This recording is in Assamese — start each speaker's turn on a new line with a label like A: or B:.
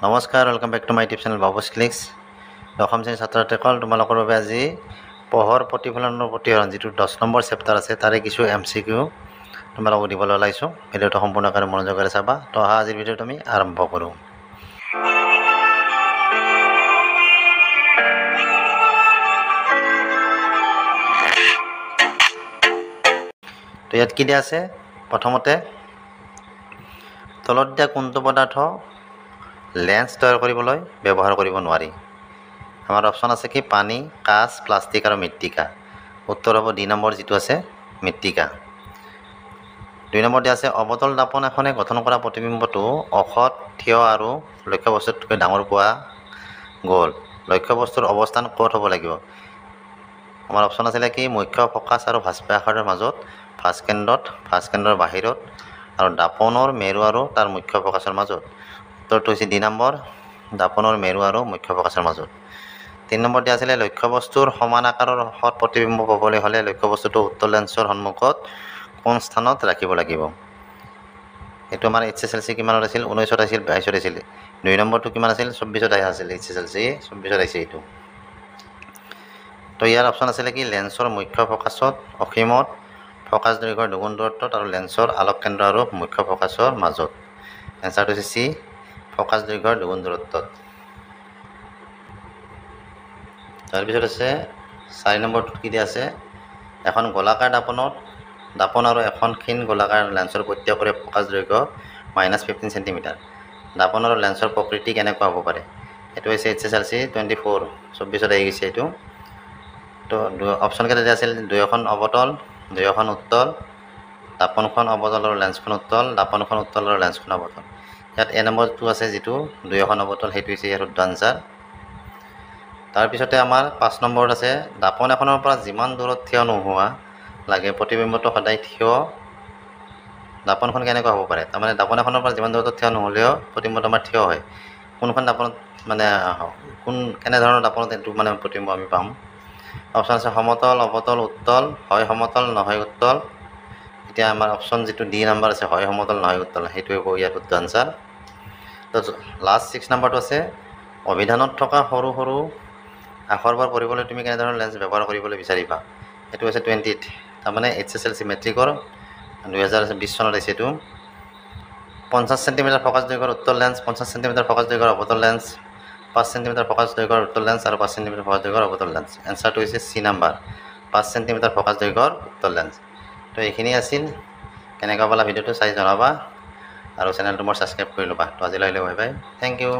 A: নমস্কাৰ, welcome back to my YouTube channel Babu's Clicks. দশম শ্ৰেণীৰ ছাত্ৰ ছাত্ৰীসকল, তোমালোকৰ বাবে আজি পোহৰ প্ৰতিফলনৰ প্ৰতিহৰণ যিটো 10 নম্বৰ চেপ্টাৰ আছে তাৰে কিছু MCQ তোমালোকক দিবলৈ ওলাইছোঁ। ভিডিঅ'টো সম্পূৰ্ণভাৱে মনোযোগেৰে চাবা। তো অহা আজিৰ ভিডিঅ'টো আমি আৰম্ভ কৰোঁ। তো ইয়াত কি দিয়া আছে? প্ৰথমতে তলত দিয়া কোনটো পদাৰ্থ লেন্স তৈয়াৰ কৰিবলৈ ব্যৱহাৰ কৰিব নোৱাৰি? আমাৰ অপশ্যন আছে কি পানী, কাঁচ, প্লাষ্টিক আৰু মৃত্তিকা। উত্তৰ হ'ব ডি নম্বৰ যিটো আছে মৃত্তিকা। 2 নম্বৰ দিয়া আছে অৱতল দাপোন এখনে গঠন কৰা প্ৰতিবিম্বটো অসৎ, থিয় আৰু লক্ষ্যবস্তুতকৈ ডাঙৰ পোৱা গ'ল। লক্ষ্যবস্তুৰ অৱস্থান ক'ত হ'ব লাগিব? আমাৰ অপশ্যন আছিলে কি মুখ্য ফকাছ আৰু ভাস্প্যাসাৰৰ মাজত, ভাস্কেন্দ্ৰৰ বাহিৰত আৰু দাপোনৰ মেৰু আৰু তাৰ মুখ্য ফকাছৰ মাজত। উত্তৰটো হৈছে ডি নম্বৰ দাপোনৰ মেৰু আৰু মুখ্য ফকাছৰ মাজত। 3 নম্বৰ দিয়া আছিলে লক্ষ্যবস্তুৰ সমান আকাৰৰ সৎ প্ৰতিবিম্ব পাবলৈ হ'লে লক্ষ্যবস্তুটো উত্তৰ লেন্সৰ সন্মুখত কোন স্থানত ৰাখিব লাগিব? এইটো আমাৰ HSLC কিমানত আছিল? 19ত আছিল, 22ত আছিল। 2 নম্বৰটো কিমান আছিল? 24ত আছিল। HSLC 24ত আহিছে এইটো। তো ইয়াৰ অপশ্যন আছিলে কি লেন্সৰ মুখ্য ফকাছত অসীমত, ফকাছ দৈৰ্ঘ্যৰ দুগুণ দূৰত্বত আৰু লেন্সৰ আলোক কেন্দ্ৰ আৰু মুখ্য ফকাছৰ মাজত। এনচাৰটো হৈছে চি ফকাছ দৈৰ্ঘ্যৰ দুগুণ দূৰত্বত। তাৰপিছত আছে 4 নম্বৰটোত কি দিয়া আছে? এখন গোলাকাৰ দাপোন আৰু এখন ক্ষীণ গোলাকাৰ লেন্সৰ প্ৰত্যেকৰে ফকাছ দৈৰ্ঘ্য -15 চেণ্টিমিটাৰ। দাপোন আৰু লেন্সৰ প্ৰকৃতি কেনেকুৱা হ'ব পাৰে? এইটো হৈছে HSLC 24ত আহি গৈছে এইটো। তো অপশ্যন কেইটা দিয়া আছিল 2খন অৱতল, 2খন উত্তল, দাপোনখন অৱতল আৰু লেন্সখন উত্তল, দাপোনখন উত্তল আৰু লেন্সখন অৱতল। ইয়াত এ নম্বৰটো আছে যিটো 2খন অৱতল, সেইটো হৈছে ইয়াৰ শুদ্ধ আনচাৰ। তাৰপিছতে আমাৰ 5 নম্বৰত আছে দাপোন এখনৰ পৰা যিমান দূৰত থিয় নোহোৱা লাগে প্ৰতিবিম্বটো সদায় থিয়। দাপোনখন কেনেকুৱা হ'ব পাৰে? তাৰমানে দাপোন এখনৰ পৰা যিমান দূৰত থিয় নহ'লেও প্ৰতিবিম্বটো আমাৰ থিয় হয়। কোনখন দাপোনত মানে কেনেধৰণৰ দাপোনত এইটো মানে প্ৰতিবিম্ব আমি পাম? অপশ্যন আছে সমতল, অৱতল, উত্তল, হয় সমতল নহয় উত্তল। এতিয়া আমাৰ অপশ্যন যিটো ডি নম্বৰ আছে হয় সমতল নহয় উত্তল, সেইটোৱে হ'ব ইয়াৰ শুদ্ধ আনচাৰ। তো লাষ্ট 6 নম্বৰটো আছে অভিধানত থকা সৰু সৰু আখৰবোৰ পঢ়িবলৈ তুমি কেনেধৰণৰ লেন্স ব্যৱহাৰ কৰিবলৈ বিচাৰিবা? এইটো হৈছে 20ত, তাৰমানে HSLC মেট্ৰিকৰ 2020 চনত আহিছে এইটো। 50 চেণ্টিমিটাৰ ফকাছ দৈৰ্ঘ্যৰ উত্তল লেন্স, 50 চেণ্টিমিটাৰ ফকাছ দৈৰ্ঘ্যৰ অৱতল লেন্স, 5 চেণ্টিমিটাৰ ফকাছ দৈৰ্ঘ্যৰ উত্তল লেন্স আৰু 5 চেণ্টিমিটাৰ ফকাছ দৈৰ্ঘ্যৰ অৱতল লেন্স। এনচাৰটো হৈছে চি নম্বৰ 5 চেণ্টিমিটাৰ ফকাছ দৈৰ্ঘ্যৰ উত্তল লেন্স। তো এইখিনি আছিল। কেনেকুৱা পালা ভিডিঅ'টো চাই জনাবা আৰু চেনেলটো মোৰ ছাবস্ক্ৰাইব কৰি ল'বা। তো আজিলৈ বাই বাই, থেংক ইউ।